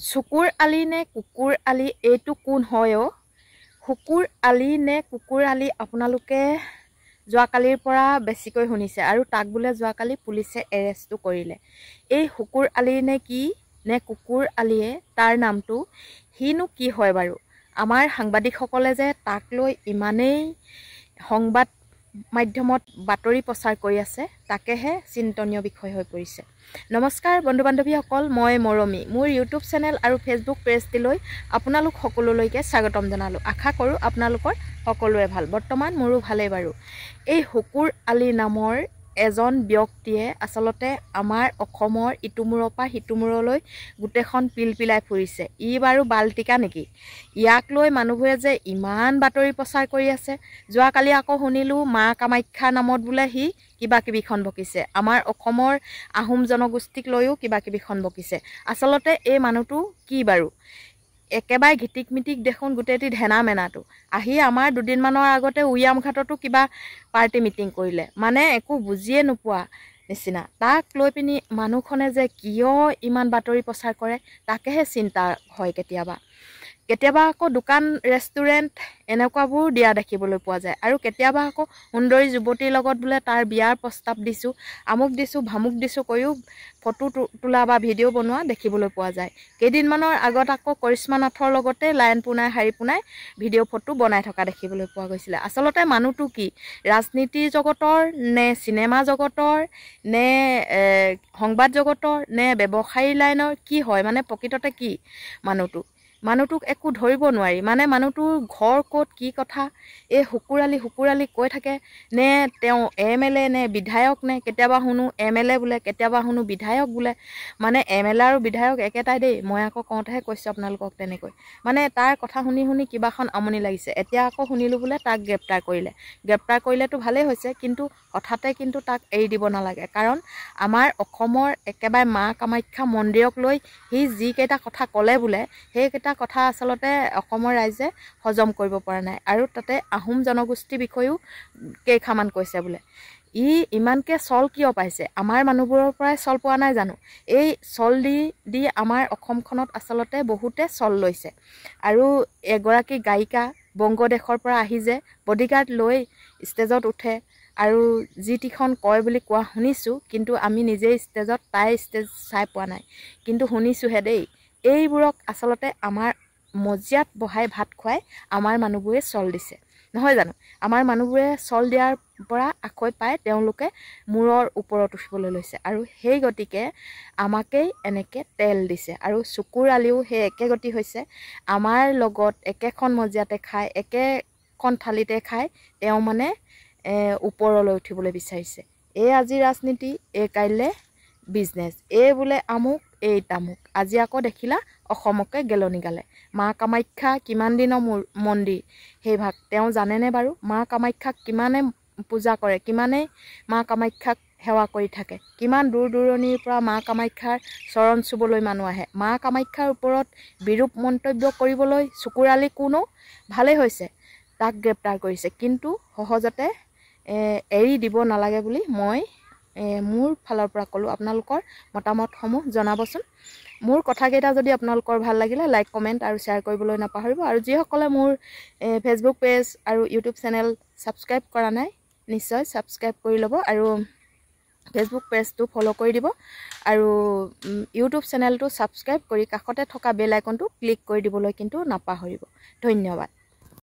চকুৰ আলি নে কুকুৰ আলি এইটো কোন হয় অ? কুকুৰ আলি নে কুকুৰ আলি আপোনালোকে যোৱাকালিৰ পৰা বেছিকৈ শুনিছে আৰু তাক বোলে যোৱাকালি পুলিচে এৰেষ্টটো কৰিলে। এই কুকুৰ আলি নে কি নে কুকুৰ আলিয়ে তাৰ নামটো সিনো কি হয় বাৰু? আমাৰ সাংবাদিকসকলে যে তাক লৈ ইমানেই সংবাদ মাধ্যমত বাতৰি প্ৰচাৰ কৰি আছে তাকেহে চিন্তনীয় বিষয় হৈ পৰিছে। নমস্কাৰ বন্ধু বান্ধৱীসকল, মই মৰমী মোৰ ইউটিউব চেনেল আৰু ফেচবুক পেজটিলৈ আপোনালোক সকলোলৈকে স্বাগতম জনালোঁ। আশা কৰোঁ আপোনালোকৰ সকলোৰে ভাল। বৰ্তমান মোৰো ভালেই বাৰু। এই কুকুৰ আলি নামৰ এজন ব্যক্তিয়ে আচলতে আমাৰ অসমৰ ইটোমূৰৰ পৰা সিটোমূৰলৈ গোটেইখন পিলপিলাই ফুৰিছে। ই বাৰু বাল্টিকা নেকি? ইয়াক লৈ মানুহবোৰে যে ইমান বাতৰি প্ৰচাৰ কৰি আছে। যোৱাকালি আকৌ শুনিলোঁ মা কামাখ্যা নামত বোলে সি কিবা কিবিখন বকিছে। আমাৰ অসমৰ আহোম জনগোষ্ঠীক লৈও কিবা কিবিখন বকিছে। আচলতে এই মানুহটো কি বাৰু? একেবাৰে ঘিটিক মিটিক দেখোন গোটেইটি ধেনা মেনাটো আহি আমাৰ দুদিনমানৰ আগতে উইয়াম ঘাটতো কিবা পাৰ্টি মিটিং কৰিলে। মানে একো বুজিয়ে নোপোৱা নিচিনা। তাক লৈ পিনি মানুহখনে যে কিয় ইমান বাতৰি প্ৰচাৰ কৰে তাকেহে চিন্তা হয় কেতিয়াবা। কেতিয়াবা আকৌ দোকান ৰেষ্টুৰেণ্ট এনেকুৱাবোৰ দিয়া দেখিবলৈ পোৱা যায়। আৰু কেতিয়াবা আকৌ সুন্দৰী যুৱতীৰ লগত বোলে তাৰ বিয়াৰ প্ৰস্তাৱ দিছোঁ, আমুক দিছোঁ ভামুক দিছোঁ কৈও ফটো তোলা বা ভিডিঅ' বনোৱা দেখিবলৈ পোৱা যায়। কেইদিনমানৰ আগত আকৌ কৰিশ্মা নাথৰ লগতে লাইন পোনাই শাৰী পোনাই ভিডিঅ' ফটো বনাই থকা দেখিবলৈ পোৱা গৈছিলে। আচলতে মানুহটো কি ৰাজনীতিৰ জগতৰ নে চিনেমা জগতৰ নে সংবাদ জগতৰ নে ব্যৱসায়ী লাইনৰ কি হয়? মানে প্ৰকৃততে কি মানুহটোক একো ধৰিব নোৱাৰি। মানে মানুহটোৰ ঘৰ ক'ত কি কথা এই শুকুৰালি কৈ থাকে নে তেওঁ MLA নে বিধায়ক নে কেতিয়াবা শুনো MLA বোলে কেতিয়াবা শুনো বিধায়ক বোলে। মানে MLA আৰু বিধায়ক একেটাই দেই, মই আকৌ কওঁতেহে কৈছোঁ আপোনালোকক তেনেকৈ। মানে তাৰ কথা শুনি শুনি কিবাখন আমনি লাগিছে। এতিয়া আকৌ শুনিলোঁ বোলে তাক গ্ৰেপ্তাৰ কৰিলে। গ্ৰেপ্তাৰ কৰিলেতো ভালেই হৈছে, কিন্তু হঠাতে কিন্তু তাক এৰি দিব নালাগে। কাৰণ আমাৰ অসমৰ একেবাৰে মা কামাখ্যা মন্দিৰক লৈ সি যিকেইটা কথা ক'লে বোলে সেইকেইটা কথা আচলতে অসমৰ ৰাইজে হজম কৰিব পৰা নাই। আৰু তাতে আহোম জনগোষ্ঠীৰ বিষয়েও কেইখামান কৈছে বোলে। ই ইমানকৈ চল কিয় পাইছে? আমাৰ মানুহবোৰৰ পৰাই চল পোৱা নাই জানো? এই চল দি আমাৰ অসমখনত আচলতে বহুতে চল লৈছে। আৰু এগৰাকী গায়িকা বংগদেশৰ পৰা আহি যে বডিগাৰ্ড লৈ ষ্টেজত উঠে আৰু যি টিখন কয় বুলি কোৱা শুনিছোঁ, কিন্তু আমি নিজেই ষ্টেজত তাই ষ্টেজ চাই পোৱা নাই, কিন্তু শুনিছোঁহে দেই। এইবোৰক আচলতে আমাৰ মজিয়াত বহাই ভাত খুৱাই আমাৰ মানুহবোৰে চল দিছে, নহয় জানো? আমাৰ মানুহবোৰে চল দিয়াৰ পৰা আখৈ পাই তেওঁলোকে মূৰৰ ওপৰত উঠিবলৈ লৈছে। আৰু সেই গতিকে আমাকেই এনেকৈ তেল দিছে। আৰু চকুৰ আলিও সেই একে গতি হৈছে। আমাৰ লগত একেখন মজিয়াতে খাই একেখন থালিতে খাই তেওঁ মানে ওপৰলৈ উঠিবলৈ বিচাৰিছে। এই আজি ৰাজনীতি, এই কাইলৈ বিজনেছ, এই বোলে আমুক এই তামুক। আজি আকৌ দেখিলা অসমকে গেলনি গালে। মা কামাখ্যা কিমান দিনৰ মন্দিৰ সেই ভাগ তেওঁ জানেনে বাৰু? মা কামাখ্যাক কিমানে পূজা কৰে, কিমানেই মা কামাখ্যাক সেৱা কৰি থাকে, কিমান দূৰ দূৰণিৰ পৰা মা কামাখ্যাৰ চৰণ চুবলৈ মানুহ আহে। মা কামাখ্যাৰ ওপৰত বিৰূপ মন্তব্য কৰিবলৈ চকুৰ আলি কোনো ভালেই হৈছে, তাক গ্ৰেপ্তাৰ কৰিছে, কিন্তু সহজতে এৰি দিব নালাগে বুলি মই মোৰ ফালৰ পৰা ক'লোঁ। আপোনালোকৰ মতামতসমূহ জনাবচোন। মোৰ কথাকেইটা যদি আপোনালোকৰ ভাল লাগিলে লাইক কমেণ্ট আৰু শ্বেয়াৰ কৰিবলৈ নাপাহৰিব। আৰু যিসকলে মোৰ ফেচবুক পেজ আৰু ইউটিউব চেনেল ছাবস্ক্ৰাইব কৰা নাই নিশ্চয় ছাবস্ক্ৰাইব কৰি ল'ব আৰু ফেচবুক পেজটো ফ'ল' কৰি দিব আৰু ইউটিউব চেনেলটো ছাবস্ক্ৰাইব কৰি কাষতে থকা বেল আইকনটো ক্লিক কৰি দিবলৈ কিন্তু নাপাহৰিব। ধন্যবাদ।